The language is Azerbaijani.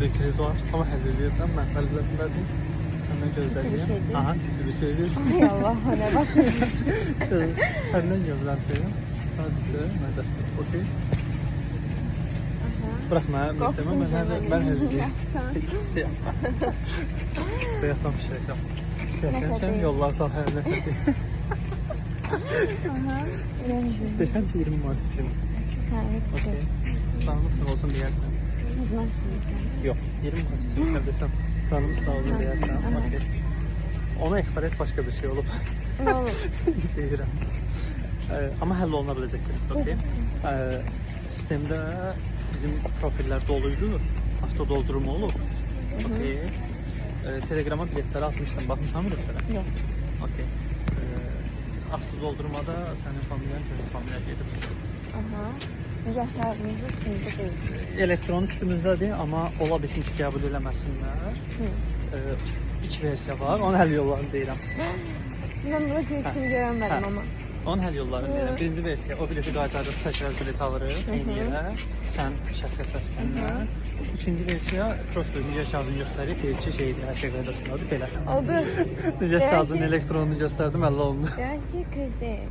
bir kriz var ama həll edirsən. Mən həll etmədim. Səndən gözlədiyim. şeydir. Aha, ciddi bir şeydir. Ay Allah, ne başlayayım. Səndən gözlədiyim. Sadəcə mən dəstək. Okey. Bırak mən deməm. Mən həll edeyim. Şey yapma. Beyazdan bir şey yap. Şəkərkən yollardan həll edeyim. Desəm ki 20 manat istiyorum. Ha, hiç Okey. Canımız sağ olsun deyərsən. Yok, 20 manat istiyorum desem. Canımız sağ olsun deyərsən. Okey. Ona ekber et başka bir şey olup. Ne olur. Deyirəm. Ama həll oluna biləcək kriz, okey. Sistemdə bizim profiller doluydu. Avto doldurma olub. Okey. Telegrama biletləri atmışdım. Baxmışsan mı biletlərə? Yok. Okey. Avto doldurmada sənin familiyan, sənin familiyan gedib. Aha. Yaşlarımızı üstümüzde değil. Elektron üstümüzdədir, amma ola bilsin ki, qəbul eləməsinlər. İç versiya var, onun həll yollarını deyirəm. Ben burada kriz göremedim ama. Onun həll yollarını deyirəm. Birinci versiya, o bileti qaytarıb təkrar bilet alırıq, eyni yerə, sən şəxsiyyət vəsiqənlə. İkinci versiya, prosto necə kağızını göstərir, deyir ki, şeydir, hər şey qaydasındadır, belə. Oldu. Necə kağızın elektronunu göstərdim, əllə olundu. Demek ki kriz değil.